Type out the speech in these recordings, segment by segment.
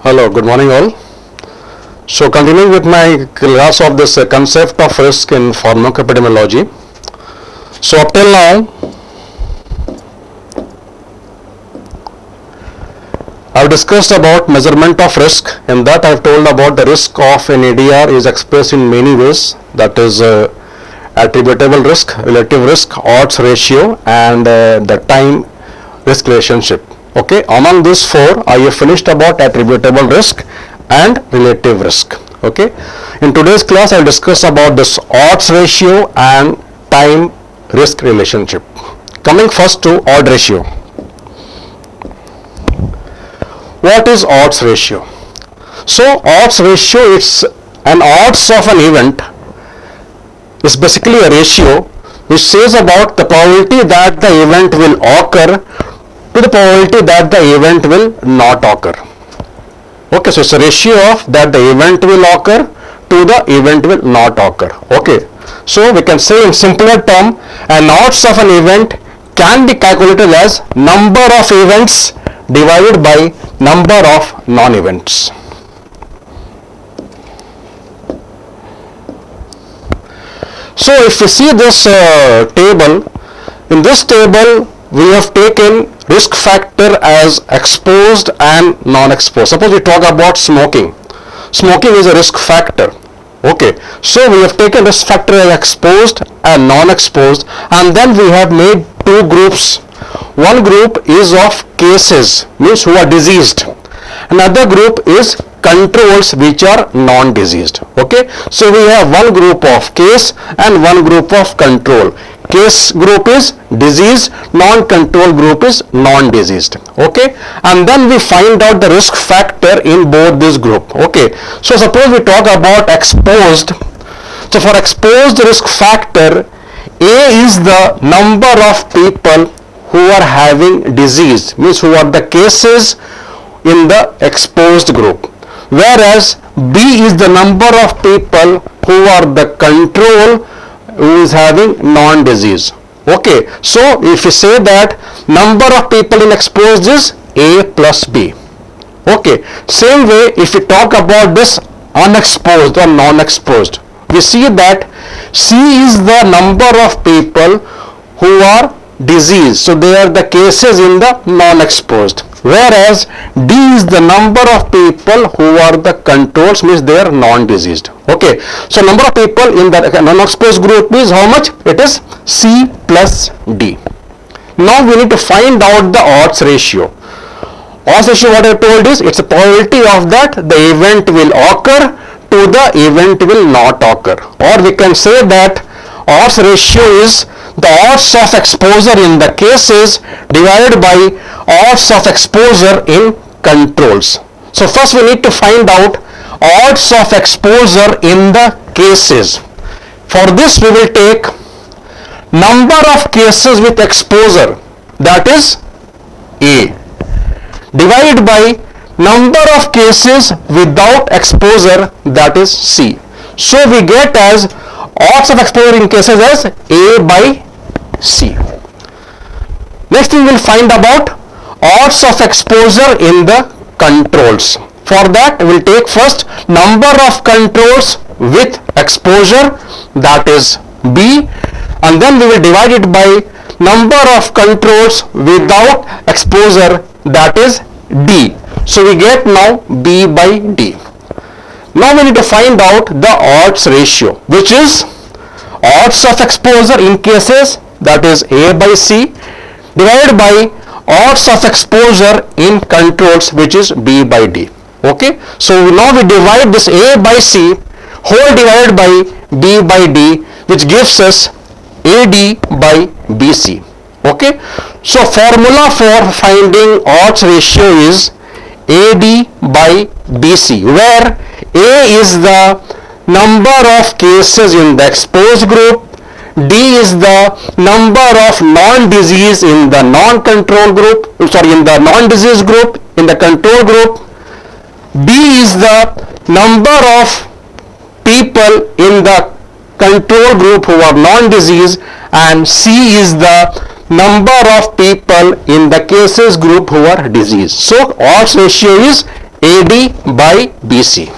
Hello, good morning all. So continuing with my class of this concept of risk in pharmacoepidemiology. So up till now, I've discussed about measurement of risk. In that I've told about the risk of an ADR is expressed in many ways. That is attributable risk, relative risk, odds ratio and the time risk relationship. Okay, among these four I have finished about attributable risk and relative risk. Okay, in today's class I'll discuss about this odds ratio and time risk relationship. Coming first to odd ratio. What is odds ratio? So odds ratio is an odds of an event is basically a ratio which says about the probability that the event will occur to the probability that the event will not occur. Okay, so it's a ratio of that the event will occur to the event will not occur. Okay, so we can say in simpler term, an odds of an event can be calculated as number of events divided by number of non-events. So if you see this table, in this table we have taken risk factor as exposed and non-exposed. Suppose we talk about smoking. Smoking is a risk factor. Okay, so we have taken risk factor as exposed and non-exposed, and then we have made two groups. One group is of cases, means who are diseased. Another group is controls which are non-diseased. Okay, so we have one group of case and one group of control. Case group is disease, non-control group is non-diseased. Okay, and then we find out the risk factor in both this group. Okay, so suppose we talk about exposed. So for exposed risk factor, A is the number of people who are having disease, means who are the cases in the exposed group, whereas B is the number of people who are the control who is having non-disease. Okay, so if you say that number of people in exposed is A plus B. Okay, same way if we talk about this unexposed or non-exposed, we see that C is the number of people who are diseased, so they are the cases in the non-exposed, whereas D is the number of people who are the controls, means they are non-diseased. Okay, so number of people in the non-exposed group is how much? It is C plus D. Now we need to find out the odds ratio. Odds ratio, what I told is, it's a probability of that the event will occur to the event will not occur, or we can say that odds ratio is the odds of exposure in the cases divided by odds of exposure in controls. So first we need to find out odds of exposure in the cases. For this we will take number of cases with exposure, that is A, divided by number of cases without exposure, that is C. So we get as odds of exposure in cases as A by C. Next we will find about odds of exposure in the controls. For that we will take first number of controls with exposure, that is B, and then we will divide it by number of controls without exposure, that is D. So we get now B by D. Now we need to find out the odds ratio, which is odds of exposure in cases, that is A by C, divided by odds of exposure in controls, which is B by D. Okay, so now we divide this A by C whole divided by B by D, which gives us AD by BC. Okay, so formula for finding odds ratio is AD by BC, where A is the number of cases in the exposed group, D is the number of non-disease in the non-control group, in the non-disease group, in the control group, B is the number of people in the control group who are non-disease, and C is the number of people in the cases group who are diseased. So odds ratio is AD by BC.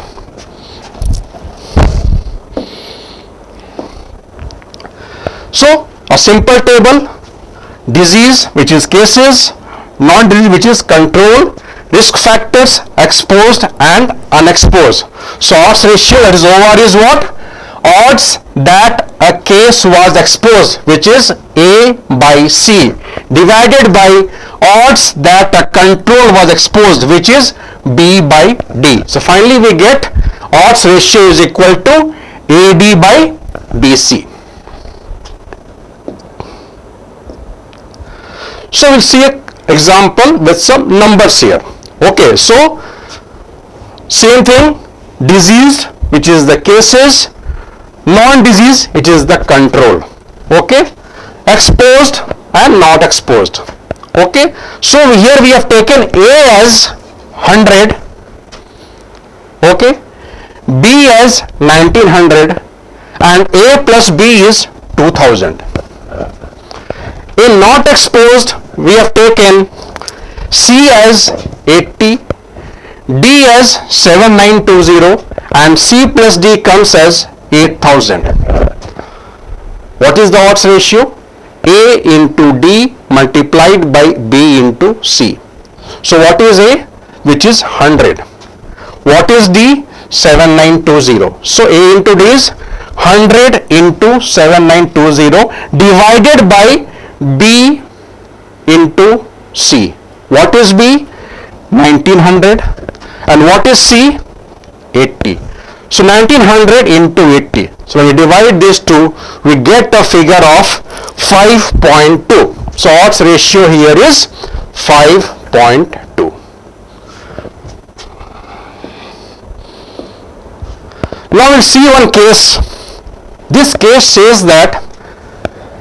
So a simple table, disease which is cases, non-disease which is control, risk factors, exposed and unexposed. So odds ratio, that is OR, is what? Odds that a case was exposed, which is A by C, divided by odds that a control was exposed, which is B by D. So finally we get odds ratio is equal to AD by BC. So we'll see an example with some numbers here. Okay, so same thing, disease which is the cases, non-disease which is the control. Okay, exposed and not exposed. Okay, so here we have taken A as 100, okay, B as 1900 and A plus B is 2000. In not exposed we have taken C as 80, D as 7920 and C plus D comes as 8000. What is the odds ratio? A into D multiplied by B into C. So what is A? Which is 100. What is D? 7920. So A into D is 100 into 7920 divided by B into C. What is B? 1900. And what is C? 80. So 1900 into 80. So when we divide these two, we get a figure of 5.2. So odds ratio here is 5.2. Now we'll see one case. This case says that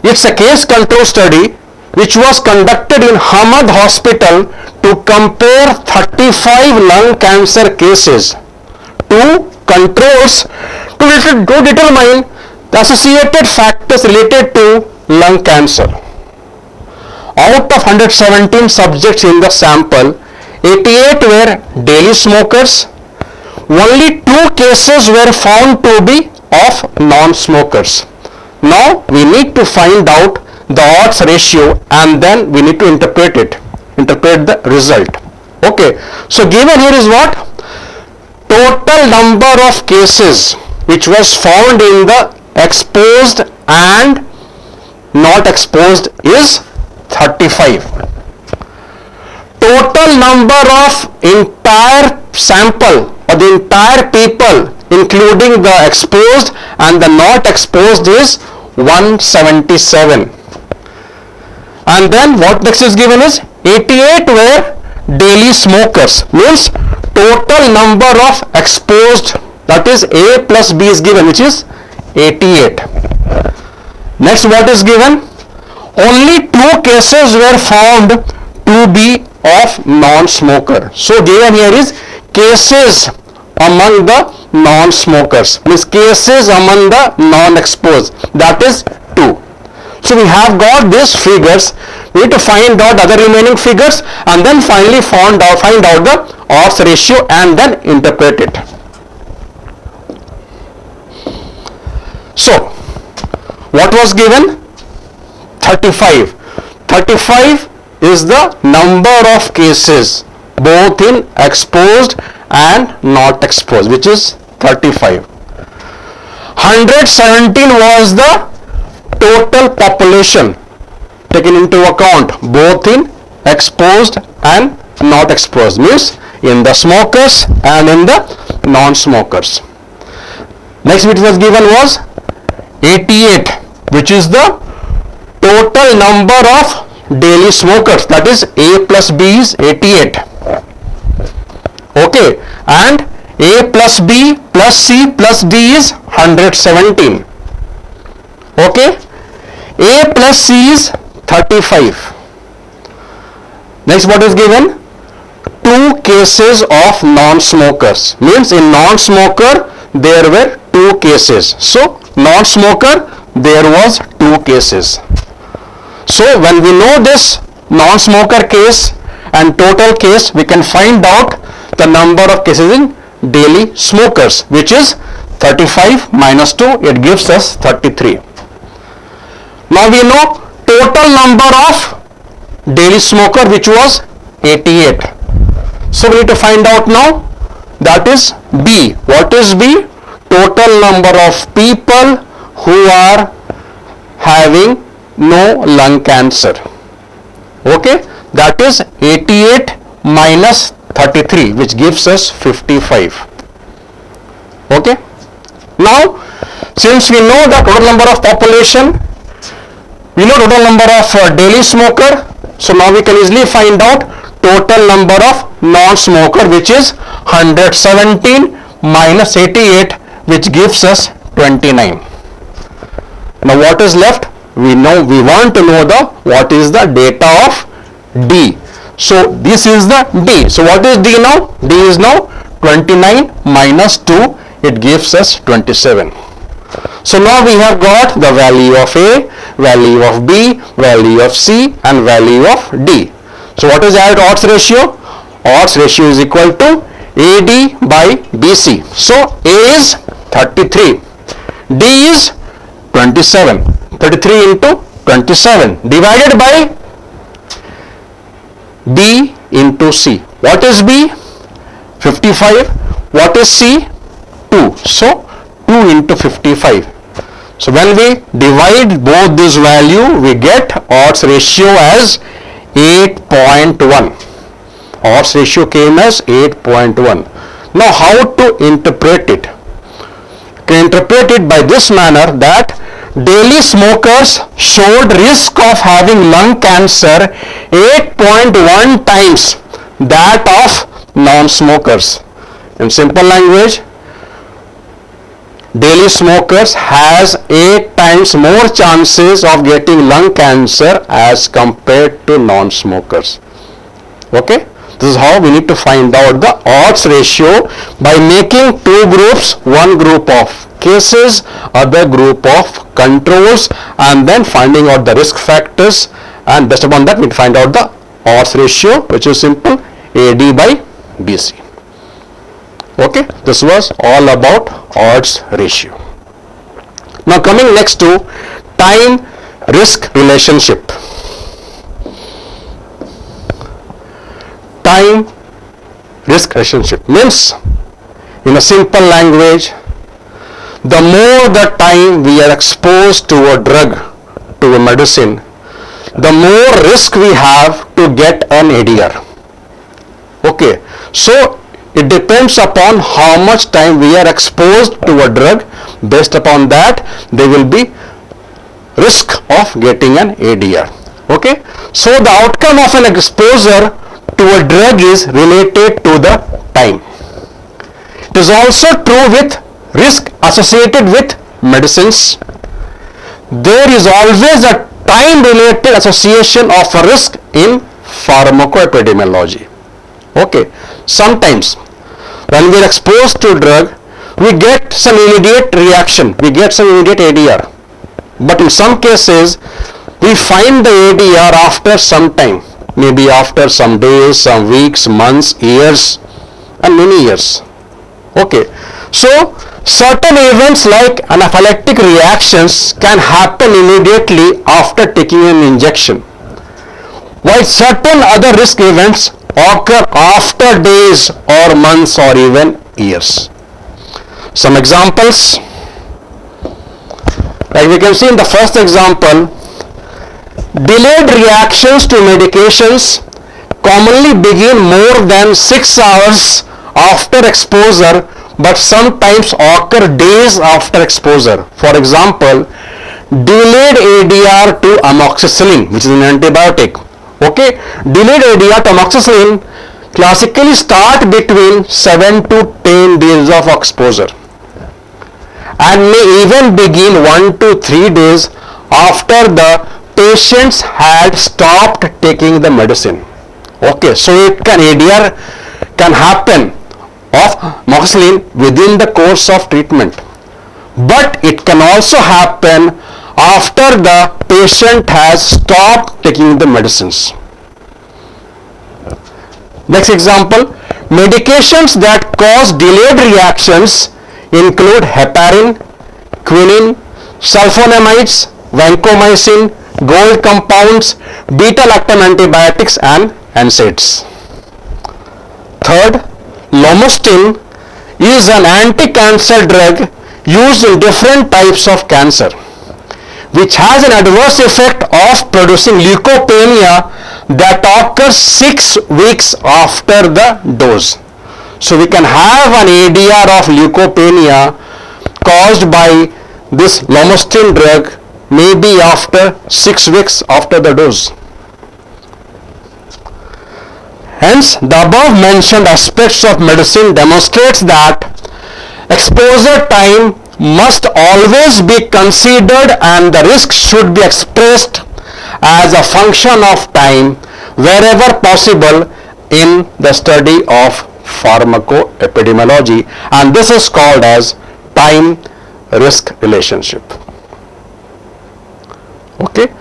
it's a case control study which was conducted in Hamad Hospital to compare 35 lung cancer cases to controls to determine the associated factors related to lung cancer. Out of 117 subjects in the sample, 88 were daily smokers. Only 2 cases were found to be of non-smokers. Now we need to find out the odds ratio and then we need to interpret the result. Okay, so given here is what? Total number of cases which was found in the exposed and not exposed is 35. Total number of entire sample or the entire people including the exposed and the not exposed is 177. And then what next is given is 88 were daily smokers, means total number of exposed, that is A plus B is given, which is 88. Next what is given? Only 2 cases were found to be of non-smoker. So given here is cases among the non-smokers, means cases among the non-exposed, that is 2. So we have got these figures. We need to find out other remaining figures and then finally find out the odds ratio and then interpret it. So what was given? 35. 35 is the number of cases both in exposed and not exposed, which is 35. 117 was the total population taken into account both in exposed and not exposed, means in the smokers and in the non-smokers. Next which was given was 88, which is the total number of daily smokers, that is A plus B is 88. Okay, and A plus B plus C plus D is 117. Okay, A plus C is 35. Next what is given? 2 cases of non-smokers, means in non-smoker there were 2 cases. So non-smoker there was 2 cases. So when we know this non-smoker case and total case, we can find out the number of cases in daily smokers, which is 35 minus 2, it gives us 33. Now we know total number of daily smoker, which was 88. So we need to find out now, that is B. What is B? Total number of people who are having no lung cancer. Okay, that is 88 minus 33, which gives us 55. Okay, now since we know the total number of population, we know total number of daily smoker, so now we can easily find out total number of non-smoker, which is 117 minus 88, which gives us 29. Now what is left? We want to know what is the data of D. So this is the D. So what is D now? D is now 29 minus 2, it gives us 27. So now we have got the value of A, value of B, value of C, and value of D. So what is our odds ratio? Odds ratio is equal to AD by BC. So A is 33, D is 27, 33 into 27 divided by B into C. What is B? 55. What is C? 2. So 2 into 55. So when we divide both this value, we get odds ratio as 8.1. Odds ratio came as 8.1. Now how to interpret it? You can interpret it by this manner, that daily smokers showed risk of having lung cancer 8.1 times that of non-smokers. In simple language, daily smokers has 8 times more chances of getting lung cancer as compared to non-smokers. Okay, this is how we need to find out the odds ratio, by making two groups, one group of cases, other group of controls, and then finding out the risk factors, and based upon that we find out the odds ratio, which is simple, AD by BC. Okay, this was all about odds ratio. Now coming next to time risk relationship. Time risk relationship means, in a simple language, the more the time we are exposed to a drug, to a medicine, the more risk we have to get an ADR. Okay, so it depends upon how much time we are exposed to a drug. Based upon that, there will be risk of getting an ADR. Okay, so the outcome of an exposure to a drug is related to the time. It is also true with risk associated with medicines. There is always a time related association of a risk in pharmacoepidemiology. Okay, sometimes when we are exposed to a drug, we get some immediate reaction, we get some immediate ADR, but in some cases we find the ADR after some time, maybe after some days, some weeks, months, years, and many years. Okay, so certain events like anaphylactic reactions can happen immediately after taking an injection, while certain other risk events occur after days or months or even years. Some examples, like we can see in the first example, delayed reactions to medications commonly begin more than 6 hours after exposure, but sometimes occur days after exposure. For example, delayed ADR to amoxicillin, which is an antibiotic. Okay, delayed ADR to amoxicillin classically start between 7 to 10 days of exposure and may even begin 1 to 3 days after the patients had stopped taking the medicine. Okay, so ADR can happen of amoxicillin within the course of treatment, but it can also happen after the patient has stopped taking the medicines. Next example, medications that cause delayed reactions include heparin, quinine, sulfonamides, vancomycin, gold compounds, beta-lactam antibiotics and NSAIDs. Third, lomustine is an anti-cancer drug used in different types of cancer, which has an adverse effect of producing leukopenia that occurs 6 weeks after the dose. So we can have an ADR of leukopenia caused by this lomustine drug maybe after 6 weeks after the dose. Hence, the above mentioned aspects of medicine demonstrates that exposure time must always be considered and the risk should be expressed as a function of time wherever possible in the study of pharmacoepidemiology, and this is called as time risk relationship. Okay,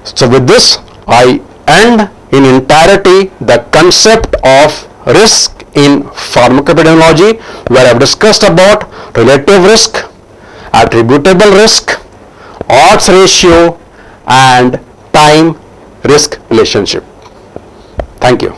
so with this I end in entirety the concept of risk in pharmacoepidemiology, where I have discussed about relative risk, attributable risk, odds ratio and time risk relationship. Thank you.